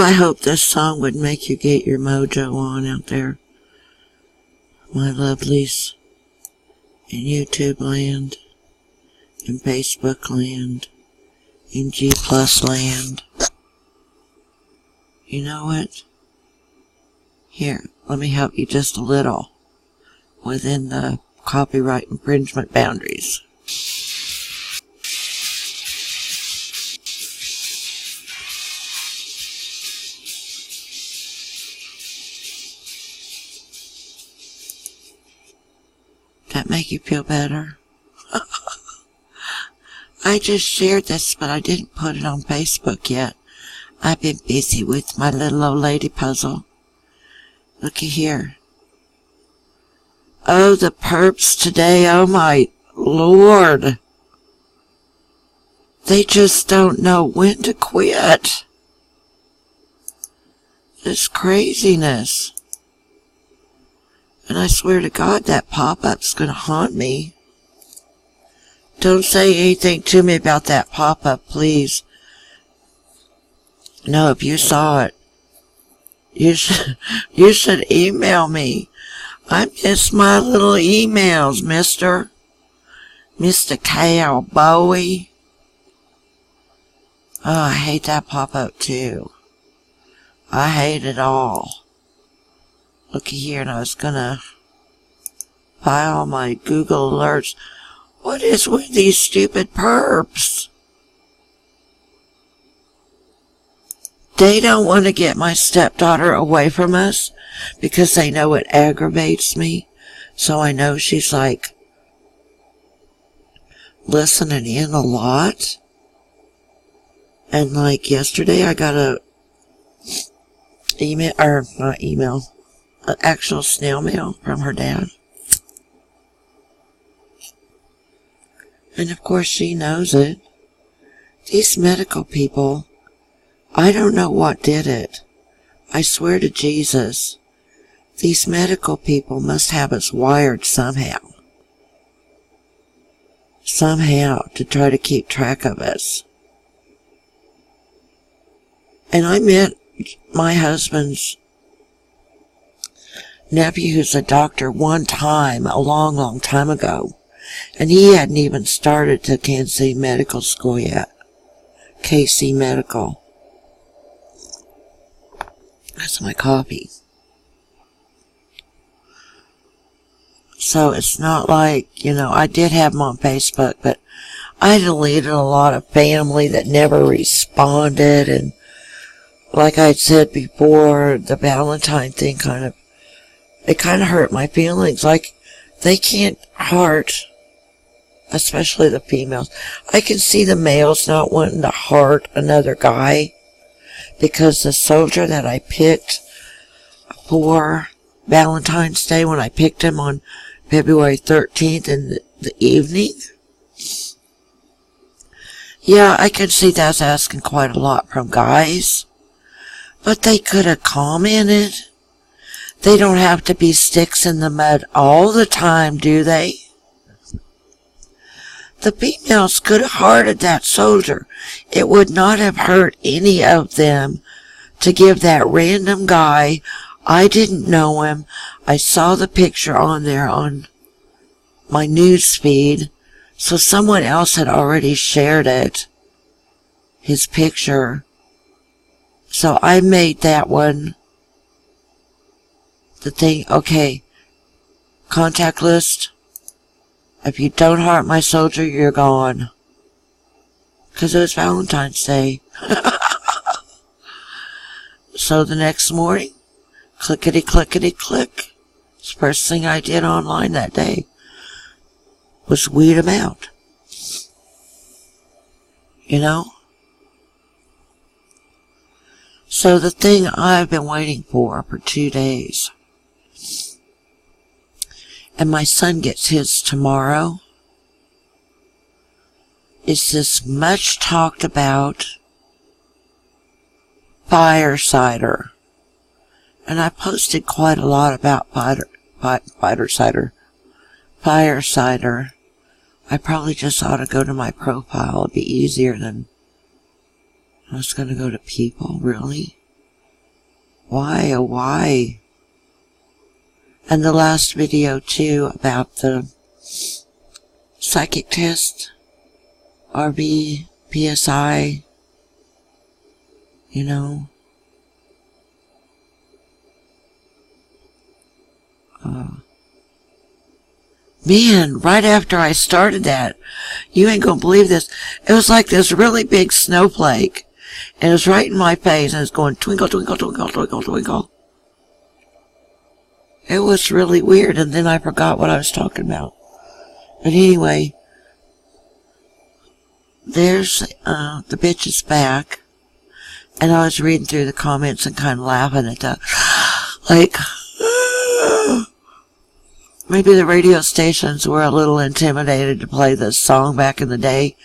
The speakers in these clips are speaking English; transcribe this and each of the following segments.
I hope this song would make you get your mojo on out there, my lovelies, in YouTube land, in Facebook land, in G Plus land. You know what? Here, let me help you just a little within the copyright infringement boundaries. That make you feel better? I just shared this, but I didn't put it on Facebook yet. I've been busy with my little old lady puzzle. Looky here. Oh, the perps today, oh my Lord. They just don't know when to quit. This craziness. And I swear to God, that pop-up's gonna haunt me. Don't say anything to me about that pop-up, please. No, if you saw it, you should email me. I miss my little emails, Mr. Cowboy. Oh, I hate that pop-up too. I hate it all. Looky here, and I was gonna file my Google alerts. What is with these stupid perps? They don't want to get my stepdaughter away from us because they know it aggravates me. So I know she's like listening in a lot. And like yesterday I got a email, or not email, an actual snail mail from her dad. And of course she knows it. These medical people, I don't know what did it. I swear to Jesus, these medical people must have us wired somehow. Somehow to try to keep track of us. And I met my husband's nephew who's a doctor one time, a long, long time ago. And he hadn't even started to Kansas City Medical School yet. KC Medical. That's my coffee. So it's not like, you know, I did have him on Facebook, but I deleted a lot of family that never responded. And like I said before, the Valentine thing kind of hurt my feelings. Like, they can't heart, especially the females. I can see the males not wanting to heart another guy because the soldier that I picked for Valentine's Day, when I picked him on February 13th in the evening, yeah, I can see that's asking quite a lot from guys. But they could have commented. They don't have to be sticks in the mud all the time, do they? The females could have hearted that soldier. It would not have hurt any of them to give that random guy, I didn't know him, I saw the picture on there on my news feed, so someone else had already shared it, his picture. So I made that one the thing. Okay, contact list. If you don't heart my soldier, you're gone. Because it was Valentine's Day. So the next morning, clickety clickety click. The first thing I did online that day was weed them out. You know? So the thing I've been waiting for 2 days, and my son gets his tomorrow, is this much talked about fire cider. And I posted quite a lot about fire cider. I probably just ought to go to my profile. It'd be easier than I was going to go to people, really. Why, oh why? And the last video too about the psychic test, RB, PSI, you know. Man, right after I started that, you ain't gonna believe this, it was like this really big snowflake, and it was right in my face, and it's going twinkle, twinkle, twinkle, twinkle, twinkle. It was really weird, and then I forgot what I was talking about. But anyway, there's, the bitch is back, and I was reading through the comments and kind of laughing at that, like, maybe the radio stations were a little intimidated to play this song back in the day.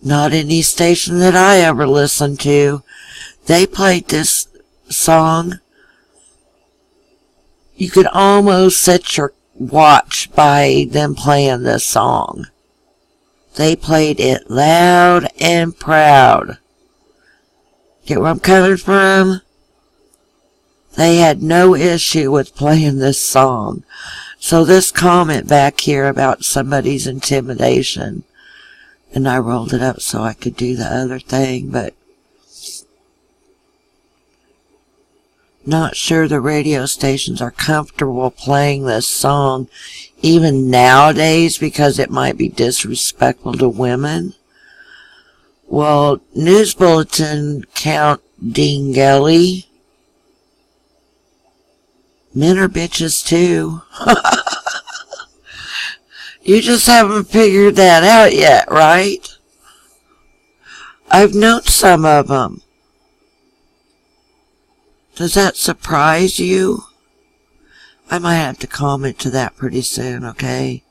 Not any station that I ever listened to. They played this song. You could almost set your watch by them playing this song. They played it loud and proud. Get where I'm coming from? They had no issue with playing this song. So this comment back here about somebody's intimidation, and I rolled it up so I could do the other thing, but not sure the radio stations are comfortable playing this song even nowadays because it might be disrespectful to women. Well, News Bulletin Count Dingelly. Men are bitches too. You just haven't figured that out yet, right? I've known some of them. Does that surprise you? I might have to comment to that pretty soon, okay?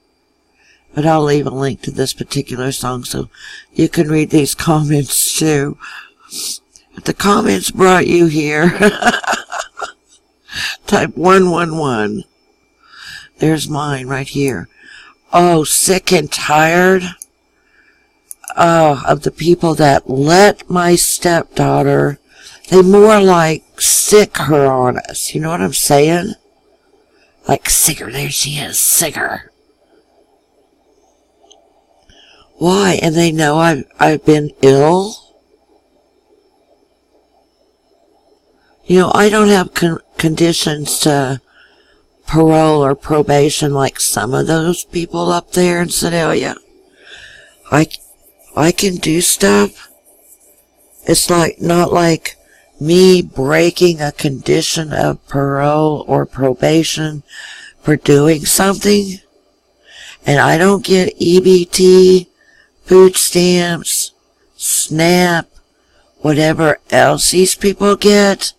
But I'll leave a link to this particular song so you can read these comments too. If the comments brought you here, type 111. There's mine right here. Oh, sick and tired of the people that let my stepdaughter, they more like sick her on us. You know what I'm saying? Like, sicker, there she is, sicker. Why? And they know I've been ill. You know, I don't have conditions to parole or probation like some of those people up there in Sedalia. I can do stuff. It's like, not like me breaking a condition of parole or probation for doing something. And I don't get EBT, food stamps, SNAP, whatever else these people get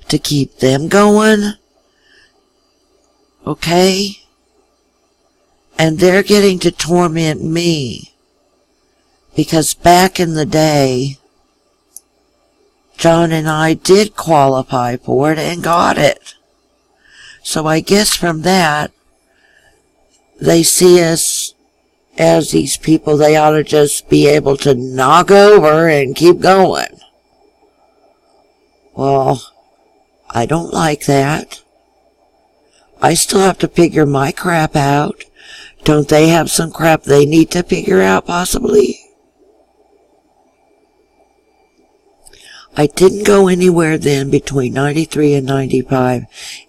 to keep them going. Okay? And they're getting to torment me. Because back in the day, John and I did qualify for it and got it. So I guess from that, they see us as these people they ought to just be able to knock over and keep going. Well, I don't like that. I still have to figure my crap out. Don't they have some crap they need to figure out, possibly? I didn't go anywhere then between 93 and 95,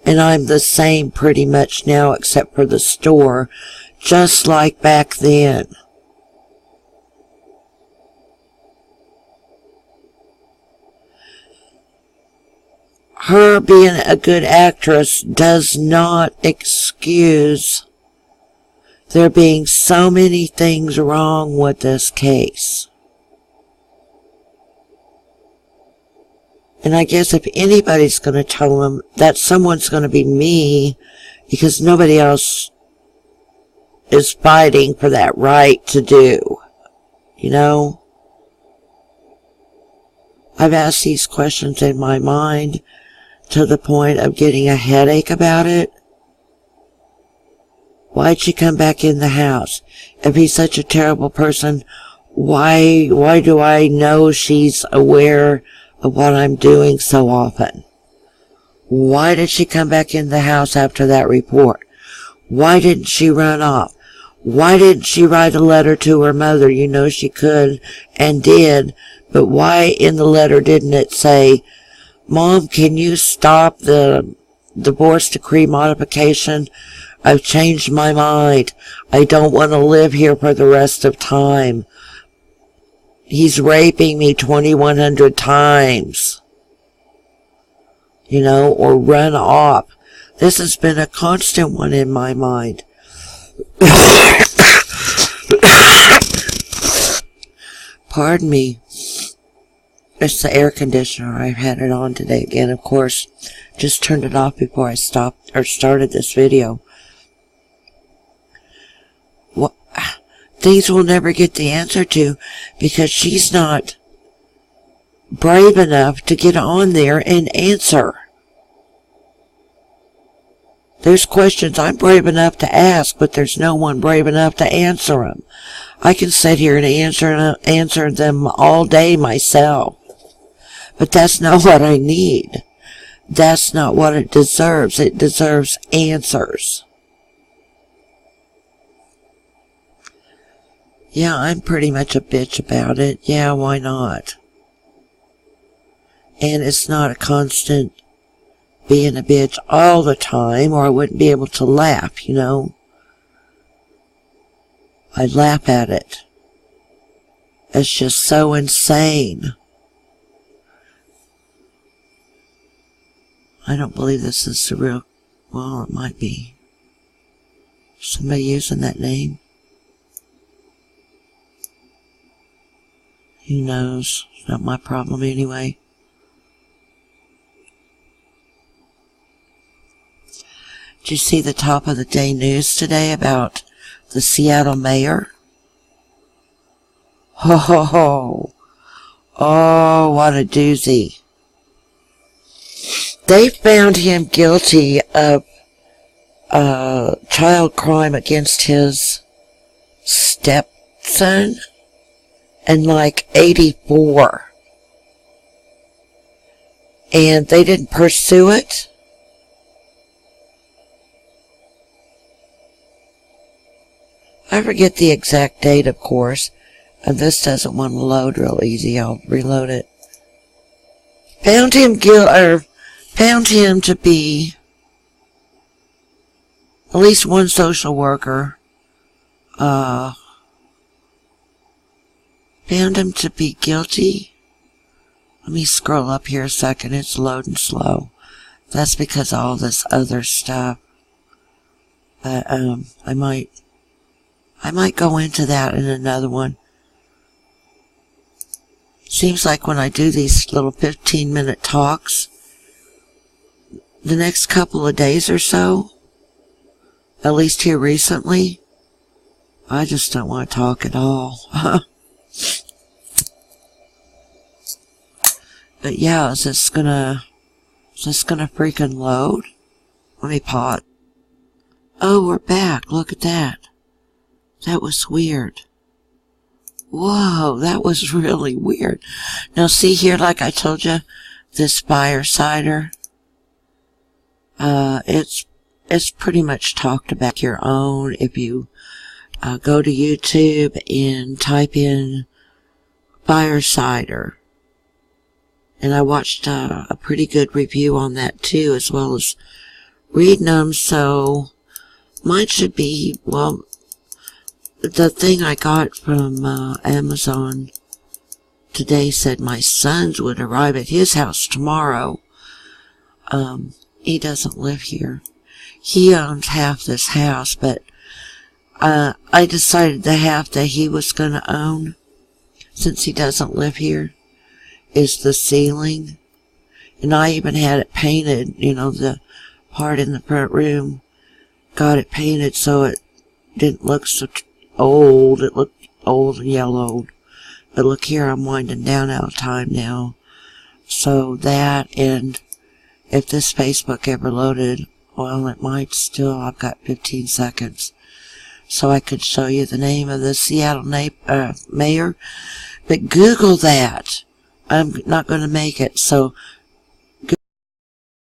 and I'm the same pretty much now except for the store, just like back then. Her being a good actress does not excuse there being so many things wrong with this case. And I guess if anybody's going to tell them that, someone's going to be me, because nobody else is fighting for that right to do. You know? I've asked these questions in my mind to the point of getting a headache about it. Why'd she come back in the house? If he's such a terrible person, why do I know she's aware of what I'm doing so often? Why did she come back in the house after that report? Why didn't she run off? Why didn't she write a letter to her mother? You know she could and did, but why in the letter didn't it say, Mom, can you stop the divorce decree modification? I've changed my mind. I don't want to live here for the rest of time. He's raping me 2,100 times. You know, or run off. This has been a constant one in my mind. Pardon me. It's the air conditioner. I've had it on today again, of course. Just turned it off before I started this video. What? Things we'll never get the answer to because she's not brave enough to get on there and answer. There's questions I'm brave enough to ask, but there's no one brave enough to answer them. I can sit here and answer them all day myself. But that's not what I need. That's not what it deserves. It deserves answers. Yeah, I'm pretty much a bitch about it. Yeah, why not? And it's not a constant being a bitch all the time, or I wouldn't be able to laugh, you know. I laugh at it. It's just so insane. I don't believe this is the real... Well, it might be. Somebody using that name? Who knows? It's not my problem anyway. Did you see the top of the day news today about the Seattle mayor? Ho ho ho. Oh, what a doozy. They found him guilty of child crime against his stepson in like 84. And they didn't pursue it. I forget the exact date, of course. And this doesn't want to load real easy. I'll reload it. Found him to be at least one social worker. Found him to be guilty. Let me scroll up here a second. It's loading slow. That's because of all this other stuff. But I might go into that in another one. Seems like when I do these little 15-minute talks, the next couple of days or so, at least here recently, I just don't want to talk at all. But yeah, is this gonna freaking load? Let me pause. Oh, we're back. Look at that. That was weird. Whoa, that was really weird. Now see here, like I told you, this Firesider, it's pretty much talked about your own. If you go to YouTube and type in Firesider, and I watched a pretty good review on that too, as well as reading them, so mine should be, well, the thing I got from Amazon today said my sons would arrive at his house tomorrow. He doesn't live here. He owns half this house, but I decided the half that he was going to own, since he doesn't live here, is the ceiling. And I even had it painted, you know, the part in the front room. Got it painted so it didn't look so old. It looked old and yellowed. But look here, I'm winding down out of time now. So that, and if this Facebook ever loaded, well, it might still. I've got 15 seconds. So I could show you the name of the Seattle mayor. But Google that. I'm not going to make it. So